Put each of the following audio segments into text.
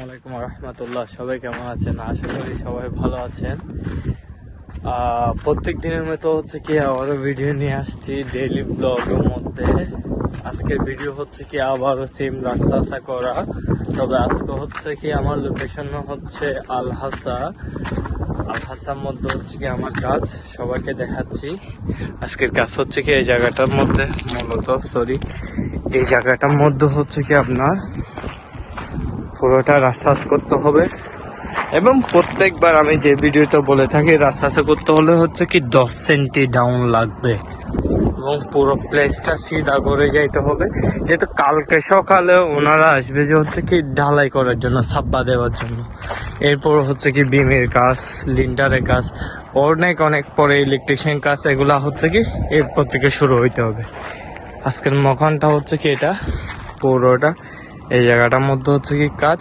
আলাইকুম রহমতুল্লাহ। সবাই কেমন আছেন? আশা করি সবাই ভালো আছেন। প্রত্যেক দিনের মতো হচ্ছে কি আবারও ভিডিও নিয়ে আসছি ডেইলি ব্লগের মধ্যে। আজকের ভিডিও হচ্ছে কি আবারও সেম রাস্তা করা, তবে আজকে হচ্ছে কি আমার লোকেশন হচ্ছে আলহাসার মধ্যে হচ্ছে কি আমার কাজ, সবাইকে দেখাচ্ছি। আজকের কাজ হচ্ছে কি এই জায়গাটার মধ্যে এই জায়গাটার মধ্যে হচ্ছে কি আপনার পুরোটা রাস্তা করতে হবে, এবং প্রত্যেকবার আমি যে ভিডিওতে বলে থাকি রাস্তা করতে হলে হচ্ছে কি 10 সেন্টি ডাউন লাগবে এবং পুরো প্লেসটা সিধা করে যাইতে হবে। যেহেতু কালকে সকালে ওনারা আসবে যে হচ্ছে কি ঢালাই করার জন্য, সাব্বা দেওয়ার জন্য। এরপর হচ্ছে কি বিমের কাজ, লিন্টারের কাজ, অনেক পরে ইলেকট্রিশিয়ান কাজ, এগুলা হচ্ছে কি এরপর থেকে শুরু হইতে হবে। আজকের মকানটা হচ্ছে কি এটা পুরোটা এই জায়গাটার মধ্যে হচ্ছে কি কাজ।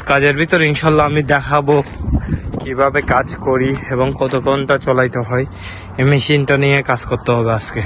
কাজের ভিতর ইনশাল্লাহ আমি দেখাবো কিভাবে কাজ করি এবং কত ঘন্টা চলাইতে হয়। এই মেশিনটা নিয়ে কাজ করতে হবে আজকে।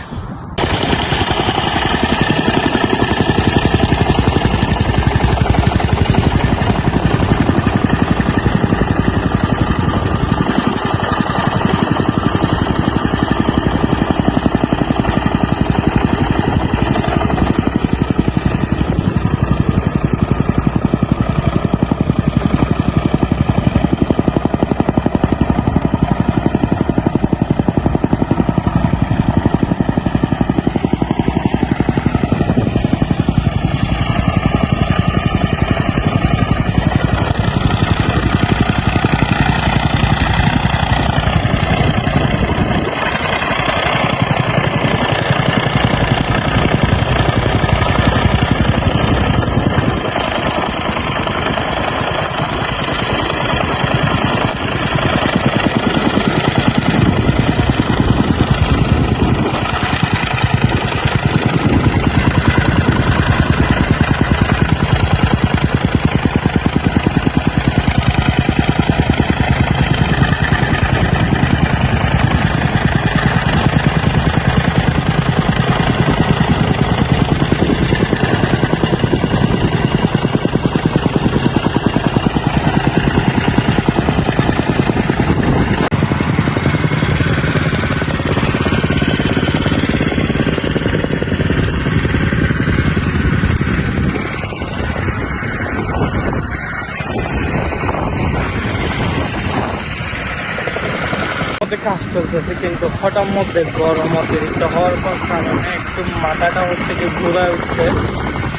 কাজ চলতেছে, কিন্তু হঠাৎ মধ্যে গরম অতিরিক্ত হওয়ার কারণে একটু মাথাটা হচ্ছে কি ঘুরায় উঠছে,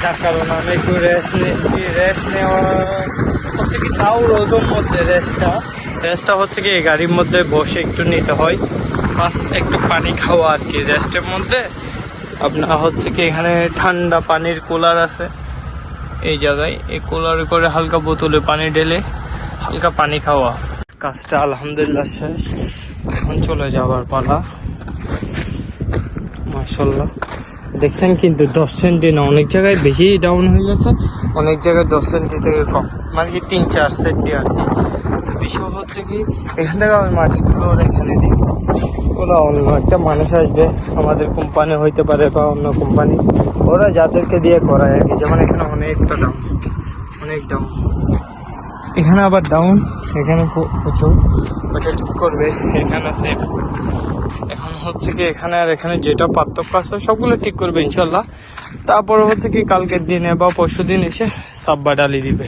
যার কারণে আমি একটু রেস্ট নিচ্ছি। রেস্ট নেওয়া হচ্ছে কি তাও রোদের মধ্যে রেস্টটা হচ্ছে কি এই গাড়ির মধ্যে বসে একটু নিতে হয়, প্লাস একটু পানি খাওয়া আর কি। রেস্টের মধ্যে আপনার হচ্ছে কি এখানে ঠান্ডা পানির কুলার আছে এই জায়গায়, এই কুলারে করে হালকা বোতলে পানি ঢেলে হালকা পানি খাওয়া। কাজটা আলহামদুলিল্লাহ শেষ, এখন চলে যাওয়ার পালা। মাশাআল্লাহ দেখছেন কিন্তু 10 সেন্টি না, অনেক জায়গায় বেশি ডাউন হয়ে গেছে, অনেক জায়গায় 10 সেন্টি থেকে কম, মানে কি 3-4 সেন্টি আর কি। তো বিষয় হচ্ছে কি এখান থেকে আমি মাটি তুলে ওরা এখানে দিই, ওরা অন্য একটা মানুষ আসবে, আমাদের কোম্পানি হইতে পারে বা অন্য কোম্পানি, ওরা যাদেরকে দিয়ে করায় আর কি। যেমন এখানে অনেকটা ডাউন, এখানে আবার ডাউন, এখানে প্রচুর, ওটা ঠিক করবে এখানে আছে। এখন হচ্ছে কি এখানে আর এখানে যেটা পার্থক্য আছে সবগুলো ঠিক করবে ইনশাল্লাহ। তারপরে হচ্ছে কি কালকের দিনে বা পরশু দিন এসে সাব্বা ডালি দিবে।